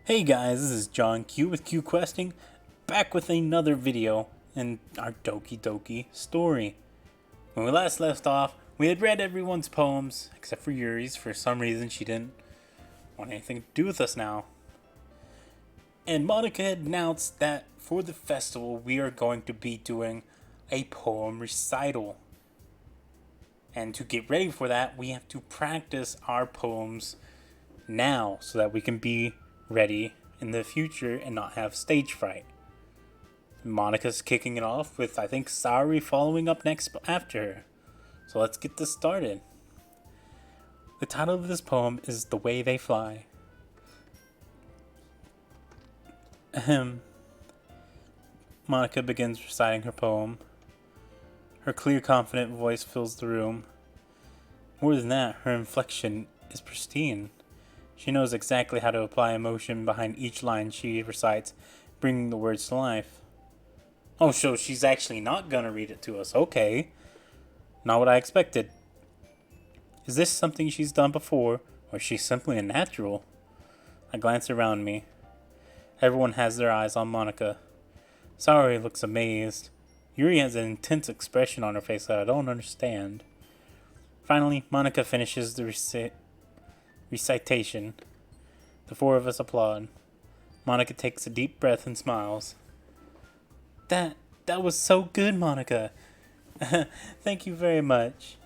Hey guys, this is John Q with Q Questing, back with another video in our Doki story. When we last left off, we had read everyone's poems, except for Yuri's. For some reason, she didn't want anything to do with us now. And Monica had announced that for the festival, we are going to be doing a poem recital. And to get ready for that, we have to practice our poems now so that we can be ready in the future and not have stage fright. Monica's kicking it off with, I think, Saori following up next after her. So let's get this started. The title of this poem is The Way They Fly. Ahem. Monica begins reciting her poem. Her clear, confident voice fills the room. More than that, her inflection is pristine. She knows exactly how to apply emotion behind each line she recites, bringing the words to life. Oh, so she's actually not gonna read it to us. Okay. Not what I expected. Is this something she's done before, or is she simply a natural? I glance around me. Everyone has their eyes on Monica. Saori looks amazed. Yuri has an intense expression on her face that I don't understand. Finally, Monica finishes the recitation. The four of us applaud. Monica takes a deep breath and smiles. That was so good, Monica. Thank you very much.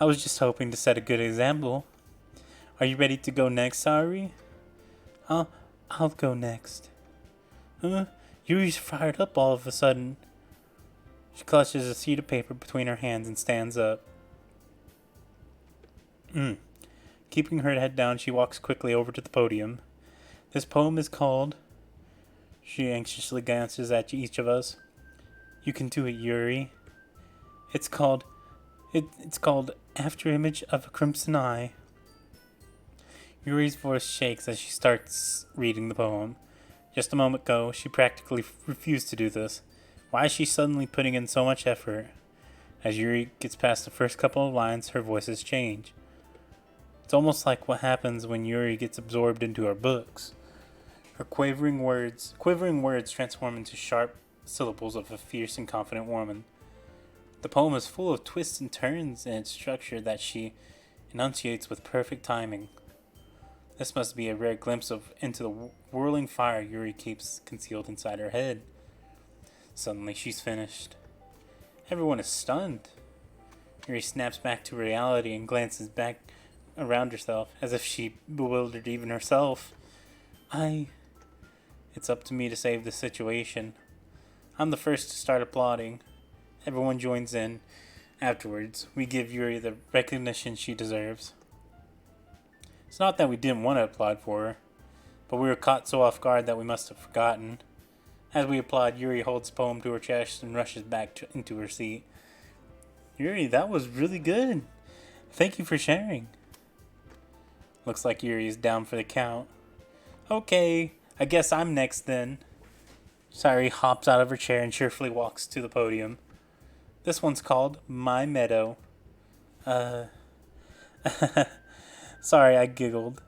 I was just hoping to set a good example. Are you ready to go next, Saori? I'll go next. Yuri's fired up all of a sudden. She clutches a sheet of paper between her hands and stands up. Keeping her head down, she walks quickly over to the podium. This poem is called... She anxiously glances at each of us. You can do it, Yuri. It's called After Image of a Crimson Eye. Yuri's voice shakes as she starts reading the poem. Just a moment ago, she practically refused to do this. Why is she suddenly putting in so much effort? As Yuri gets past the first couple of lines, her voices change. It's almost like what happens when Yuri gets absorbed into our books. Her quavering words transform into sharp syllables of a fierce and confident woman. The poem is full of twists and turns in its structure that she enunciates with perfect timing. This must be a rare glimpse into the whirling fire Yuri keeps concealed inside her head. Suddenly she's finished. Everyone is stunned. Yuri snaps back to reality and glances back around herself, as if she bewildered even herself. It's up to me to save the situation. I'm the first to start applauding. Everyone joins in. Afterwards, we give Yuri the recognition she deserves. It's not that we didn't want to applaud for her, but we were caught so off guard that we must have forgotten. As we applaud, Yuri holds the poem to her chest and rushes back into her seat. Yuri, that was really good. Thank you for sharing. Looks like Yuri is down for the count. Okay, I guess I'm next then. Saori hops out of her chair and cheerfully walks to the podium. This one's called My Meadow. Sorry, I giggled.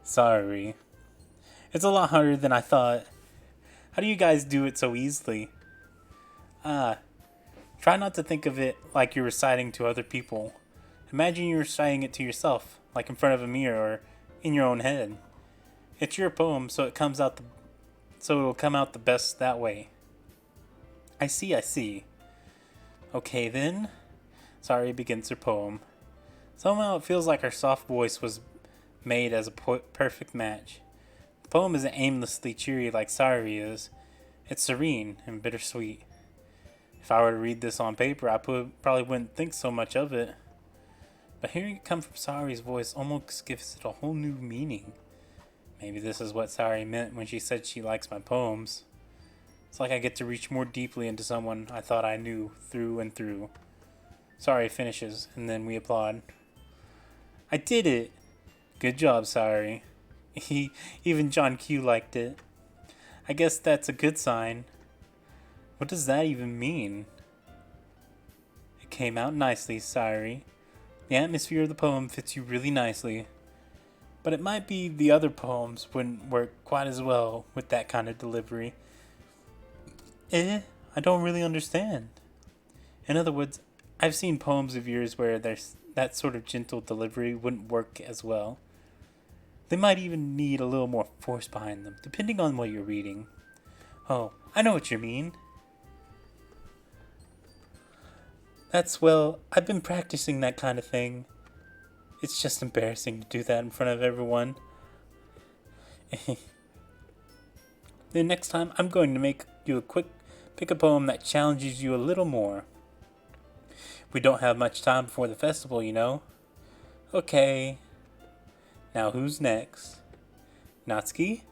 Sorry. It's a lot harder than I thought. How do you guys do it so easily? Try not to think of it like you're reciting to other people. Imagine you're reciting it to yourself, like in front of a mirror or in your own head. It's your poem, so it'll come out the best that way. I see. Okay then. Saori begins her poem. Somehow it feels like her soft voice was made as a perfect match. The poem isn't aimlessly cheery like Saori is. It's serene and bittersweet. If I were to read this on paper, I probably wouldn't think so much of it. But hearing it come from Saori's voice almost gives it a whole new meaning. Maybe this is what Saori meant when she said she likes my poems. It's like I get to reach more deeply into someone I thought I knew through and through. Saori finishes, and then we applaud. I did it! Good job, Saori. Even John Q liked it. I guess that's a good sign. What does that even mean? It came out nicely, Saori. The atmosphere of the poem fits you really nicely. But it might be the other poems wouldn't work quite as well with that kind of delivery. I don't really understand. In other words, I've seen poems of yours where there's that sort of gentle delivery wouldn't work as well. They might even need a little more force behind them, depending on what you're reading. Oh, I know what you mean. I've been practicing that kind of thing. It's just embarrassing to do that in front of everyone. The next time, I'm going to make you pick a poem that challenges you a little more. We don't have much time before the festival, you know. Okay. Now who's next? Natsuki?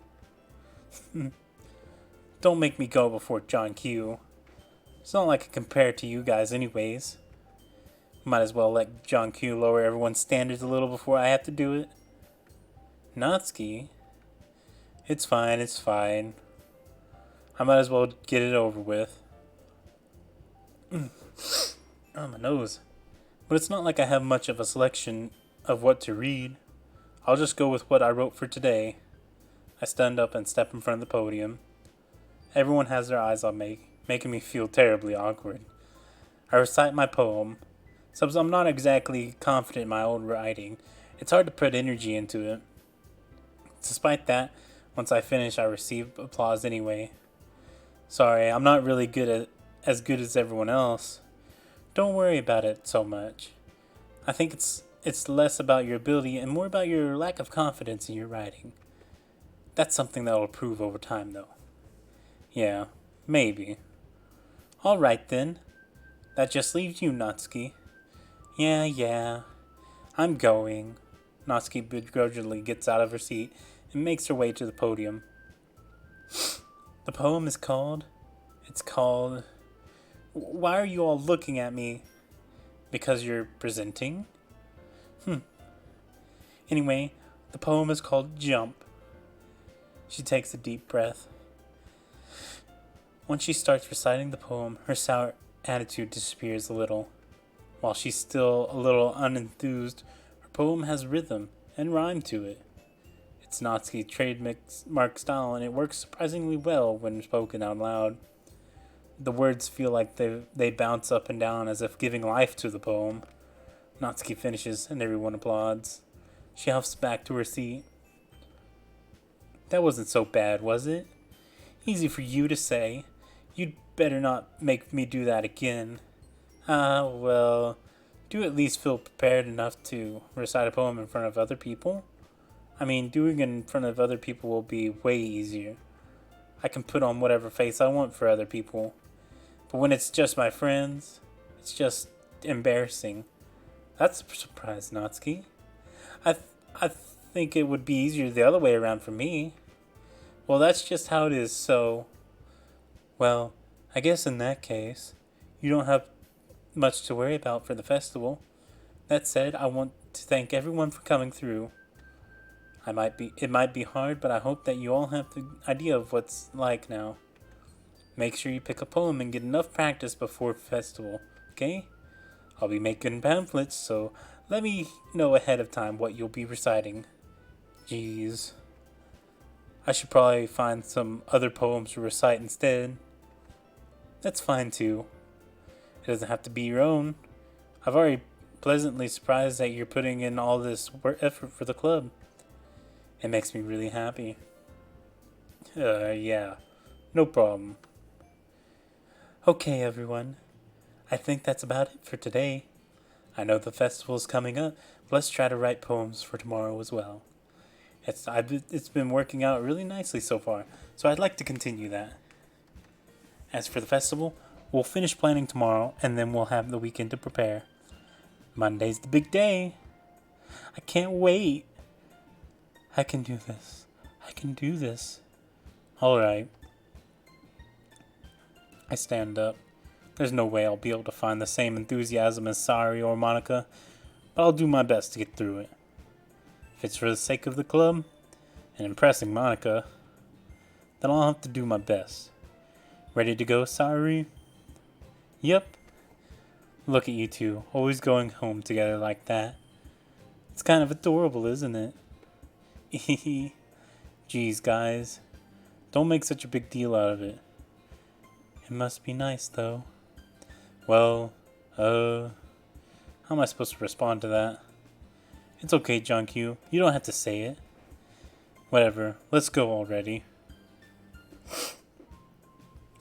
Don't make me go before John Q. It's not like I compare to you guys anyways. Might as well let John Q lower everyone's standards a little before I have to do it. Natsuki? It's fine, it's fine. I might as well get it over with. Oh, my nose. But it's not like I have much of a selection of what to read. I'll just go with what I wrote for today. I stand up and step in front of the podium. Everyone has their eyes on me, making me feel terribly awkward. I recite my poem. Since I'm not exactly confident in my own writing, it's hard to put energy into it. Despite that, once I finish, I receive applause anyway. Sorry, I'm not really as good as everyone else. Don't worry about it so much. I think it's less about your ability and more about your lack of confidence in your writing. That's something that'll improve over time, though. Yeah, maybe. Alright then. That just leaves you, Natsuki. Yeah. I'm going. Natsuki begrudgingly gets out of her seat and makes her way to the podium. The poem is called... Why are you all looking at me? Because you're presenting? Anyway, the poem is called Jump. She takes a deep breath. Once she starts reciting the poem, her sour attitude disappears a little. While she's still a little unenthused, her poem has rhythm and rhyme to it. It's Natsuki's trademark style, and it works surprisingly well when spoken out loud. The words feel like they bounce up and down as if giving life to the poem. Natsuki finishes, and everyone applauds. She huffs back to her seat. That wasn't so bad, was it? Easy for you to say. You'd better not make me do that again. Well, do you at least feel prepared enough to recite a poem in front of other people? I mean, doing it in front of other people will be way easier. I can put on whatever face I want for other people. But when it's just my friends, it's just embarrassing. That's a surprise, Natsuki. I think it would be easier the other way around for me. Well, that's just how it is, so... Well, I guess in that case, you don't have much to worry about for the festival. That said, I want to thank everyone for coming through. It might be hard, but I hope that you all have the idea of what's like now. Make sure you pick a poem and get enough practice before festival, okay? I'll be making pamphlets, so let me know ahead of time what you'll be reciting. Jeez. I should probably find some other poems to recite instead. That's fine too. It doesn't have to be your own. I've already pleasantly surprised that you're putting in all this effort for the club. It makes me really happy. Yeah. No problem. Okay, everyone. I think that's about it for today. I know the festival's coming up, but let's try to write poems for tomorrow as well. It's been working out really nicely so far, so I'd like to continue that. As for the festival, we'll finish planning tomorrow, and then we'll have the weekend to prepare. Monday's the big day. I can't wait. I can do this. I can do this. Alright. I stand up. There's no way I'll be able to find the same enthusiasm as Sari or Monica, but I'll do my best to get through it. If it's for the sake of the club and impressing Monica, then I'll have to do my best. Ready to go, Sari? Yep. Look at you two, always going home together like that. It's kind of adorable, isn't it? Jeez, guys. Don't make such a big deal out of it. It must be nice, though. Well, how am I supposed to respond to that? It's okay, John Q. You don't have to say it. Whatever. Let's go already.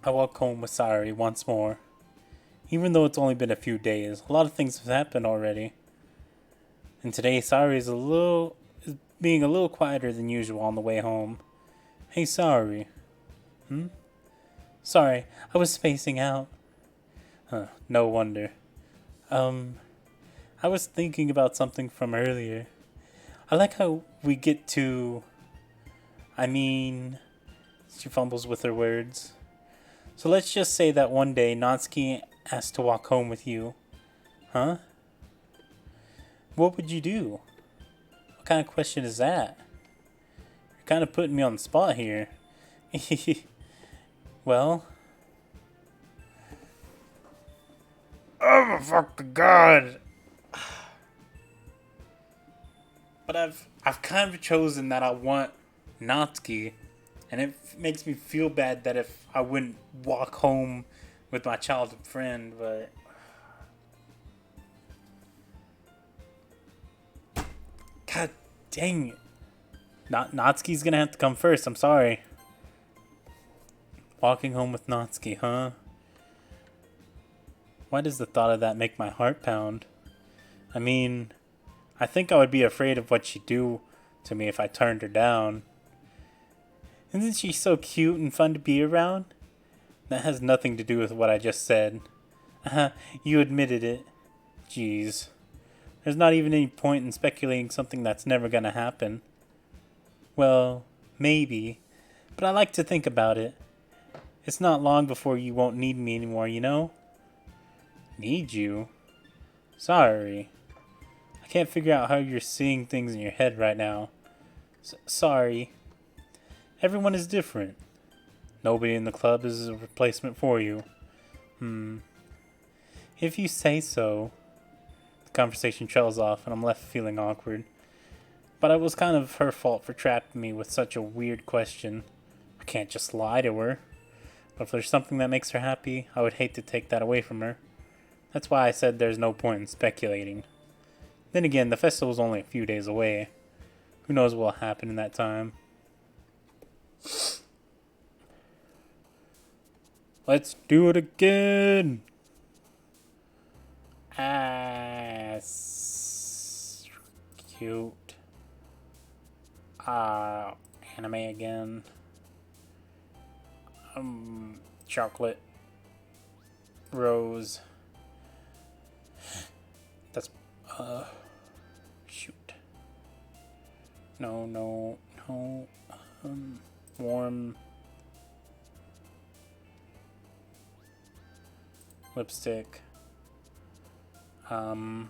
I walk home with Sayuri once more. Even though it's only been a few days, a lot of things have happened already. And today, Sayuri is being a little quieter than usual on the way home. Hey, Sayuri. Sorry, I was spacing out. No wonder. I was thinking about something from earlier. I like how we get to... She fumbles with her words. So let's just say that one day Natsuki asked to walk home with you. Huh? What would you do? What kind of question is that? You're kind of putting me on the spot here. Well... Oh my fucking god! But I've kind of chosen that I want Natsuki, and it makes me feel bad that if I wouldn't walk home with my childhood friend, but... God dang it. Natsuki's gonna have to come first, I'm sorry. Walking home with Natsuki, huh? Why does the thought of that make my heart pound? I mean, I think I would be afraid of what she'd do to me if I turned her down. Isn't she so cute and fun to be around? That has nothing to do with what I just said. You admitted it. Jeez. There's not even any point in speculating something that's never gonna happen. Well, maybe. But I like to think about it. It's not long before you won't need me anymore, you know? Need you? Sorry. I can't figure out how you're seeing things in your head right now. Sorry. Everyone is different. Nobody in the club is a replacement for you. If you say so. The conversation trails off and I'm left feeling awkward. But it was kind of her fault for trapping me with such a weird question. I can't just lie to her. But if there's something that makes her happy, I would hate to take that away from her. That's why I said there's no point in speculating. Then again, the festival's only a few days away. Who knows what will happen in that time. Let's do it again! Cute. Anime again. Chocolate. Rose. That's, shoot. No. Warm. Lipstick. Fun.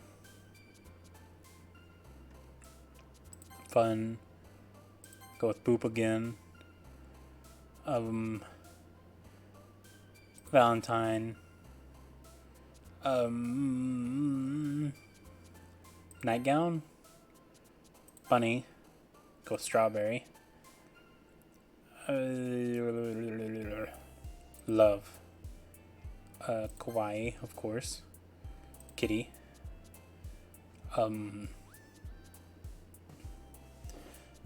Go with Boop again. Valentine. Nightgown. Bunny. Go with Strawberry. Love. Kawaii, of course. Kitty. Oh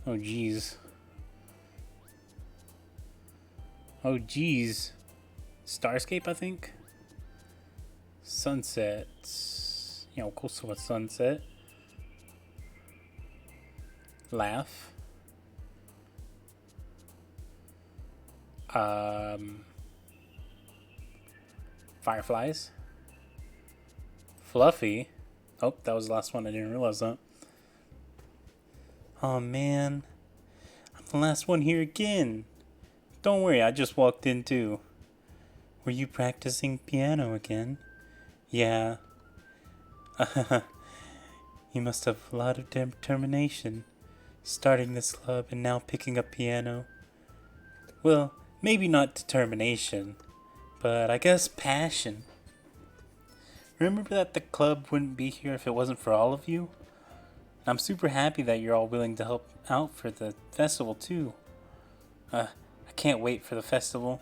jeez. Starscape, I think. Sunset. Close to a sunset. Laugh. Fireflies. Fluffy. Oh, that was the last one. I didn't realize that. Oh man, I'm the last one here again. Don't worry, I just walked in too. Were you practicing piano again? Yeah. You must have a lot of determination, starting this club and now picking up piano. Well, maybe not determination, but I guess passion. Remember that the club wouldn't be here if it wasn't for all of you? I'm super happy that you're all willing to help out for the festival, too. I can't wait for the festival.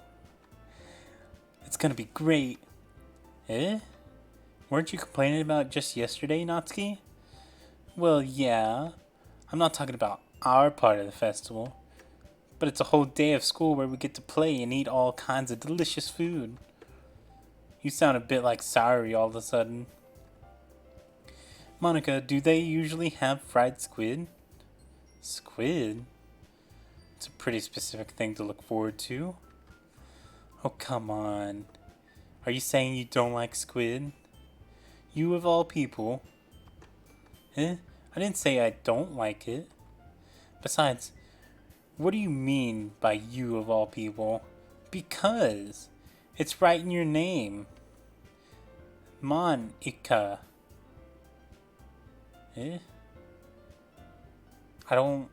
It's gonna be great. Eh? Weren't you complaining about it just yesterday, Natsuki? Well, yeah. I'm not talking about our part of the festival. But it's a whole day of school where we get to play and eat all kinds of delicious food. You sound a bit like Saori all of a sudden. Monica, do they usually have fried squid? Squid? It's a pretty specific thing to look forward to. Oh, come on. Are you saying you don't like squid? You of all people. Eh? I didn't say I don't like it. Besides, what do you mean by you of all people? Because it's right in your name. Monica. Eh? I don't...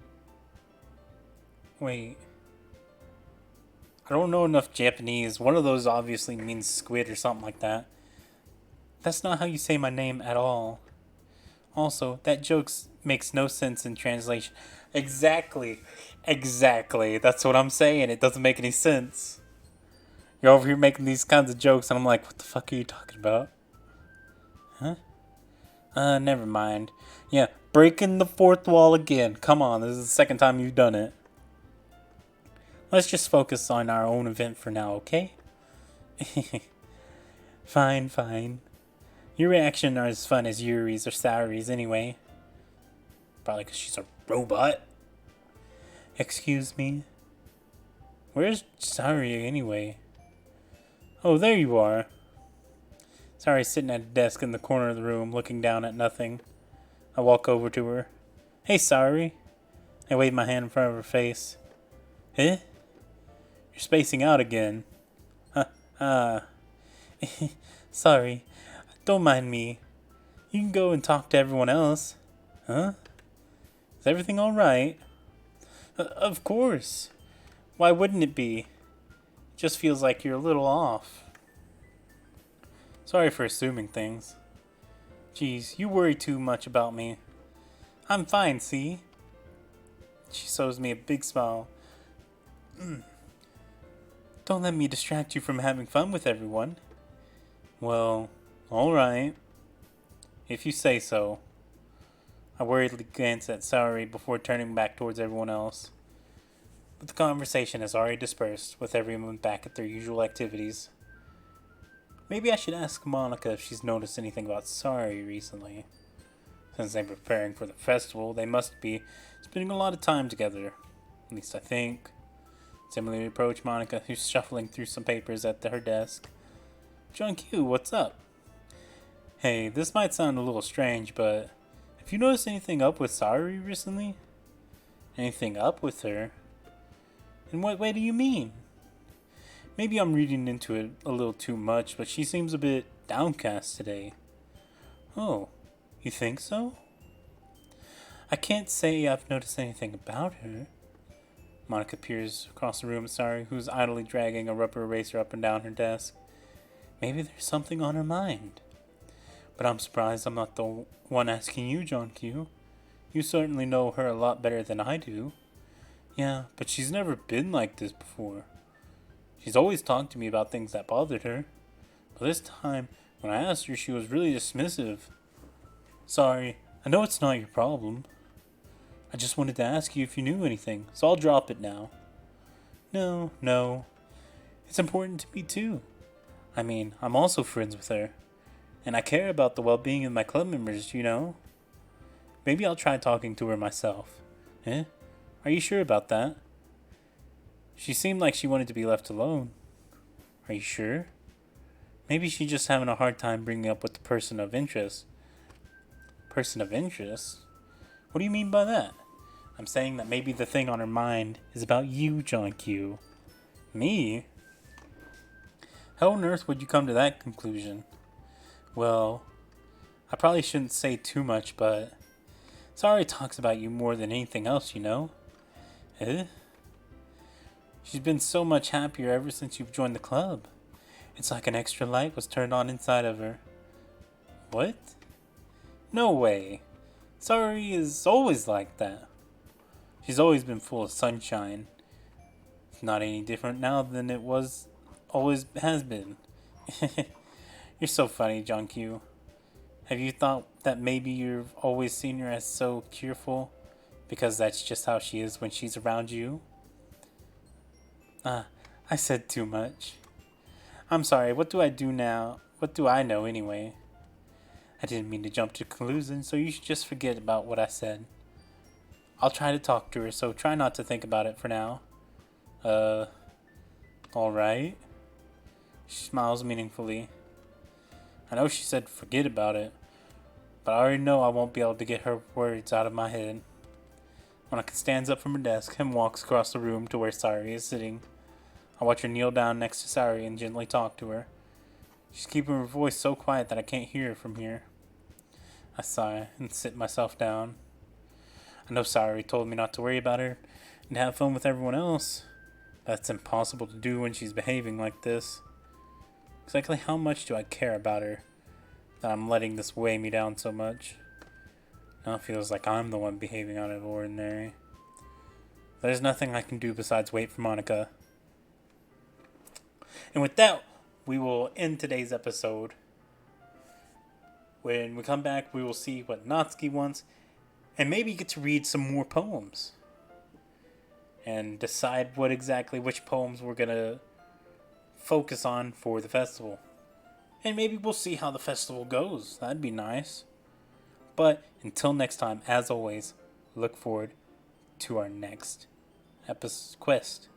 Wait. I don't know enough Japanese. One of those obviously means squid or something like that. That's not how you say my name at all. Also, that joke makes no sense in translation. Exactly. Exactly. That's what I'm saying. It doesn't make any sense. You're over here making these kinds of jokes, and I'm like, what the fuck are you talking about? Huh? Never mind. Yeah, breaking the fourth wall again. Come on, this is the second time you've done it. Let's just focus on our own event for now, okay? Fine, fine. Your reaction are as fun as Yuri's or Saori's anyway. Probably because she's a robot. Excuse me? Where's Saori anyway? Oh, there you are. Saori's sitting at a desk in the corner of the room, looking down at nothing. I walk over to her. Hey, Saori. I wave my hand in front of her face. Eh? You're spacing out again. Sorry. Don't mind me. You can go and talk to everyone else. Huh? Is everything alright? Of course. Why wouldn't it be? It just feels like you're a little off. Sorry for assuming things. Geez, you worry too much about me. I'm fine, see? She shows me a big smile. Don't let me distract you from having fun with everyone. Well, alright. If you say so. I worriedly glance at Saori before turning back towards everyone else. But the conversation has already dispersed, with everyone back at their usual activities. Maybe I should ask Monica if she's noticed anything about Saori recently. Since they're preparing for the festival, they must be spending a lot of time together. At least I think. Similarly approach Monica, who's shuffling through some papers at her desk. John Q, what's up? Hey, this might sound a little strange, but have you noticed anything up with Saori recently? Anything up with her? In what way do you mean? Maybe I'm reading into it a little too much, but she seems a bit downcast today. Oh, you think so? I can't say I've noticed anything about her. Monica peers across the room at Saori, who's idly dragging a rubber eraser up and down her desk. Maybe there's something on her mind. But I'm surprised I'm not the one asking you, John Q. You certainly know her a lot better than I do. Yeah, but she's never been like this before. She's always talked to me about things that bothered her. But this time, when I asked her, she was really dismissive. Sorry, I know it's not your problem. I just wanted to ask you if you knew anything, so I'll drop it now. No. It's important to me too. I mean, I'm also friends with her. And I care about the well-being of my club members, you know? Maybe I'll try talking to her myself. Eh? Are you sure about that? She seemed like she wanted to be left alone. Are you sure? Maybe she's just having a hard time bringing up with the person of interest. Person of interest? What do you mean by that? I'm saying that maybe the thing on her mind is about you, John Q. Me? How on earth would you come to that conclusion? Well, I probably shouldn't say too much, but Saori talks about you more than anything else, you know? Eh? She's been so much happier ever since you've joined the club. It's like an extra light was turned on inside of her. What? No way. Sorry is always like that. She's always been full of sunshine. It's not any different now than it was always has been. You're so funny, John-Q. Have you thought that maybe you've always seen her as so cheerful? Because that's just how she is when she's around you? I said too much. I'm sorry, what do I do now? What do I know anyway? I didn't mean to jump to conclusions, so you should just forget about what I said. I'll try to talk to her, so try not to think about it for now. Alright? She smiles meaningfully. I know she said forget about it, but I already know I won't be able to get her words out of my head. Monica stands up from her desk and walks across the room to where Sari is sitting. I watch her kneel down next to Sari and gently talk to her. She's keeping her voice so quiet that I can't hear her from here. I sigh and sit myself down. I know Sari told me not to worry about her and have fun with everyone else. That's impossible to do when she's behaving like this. Exactly how much do I care about her that I'm letting this weigh me down so much? Now it feels like I'm the one behaving out of ordinary. There's nothing I can do besides wait for Monica. And with that, we will end today's episode. When we come back, we will see what Natsuki wants and maybe get to read some more poems. And decide which poems we're going to focus on for the festival. And maybe we'll see how the festival goes. That'd be nice. But until next time, as always, look forward to our next quest.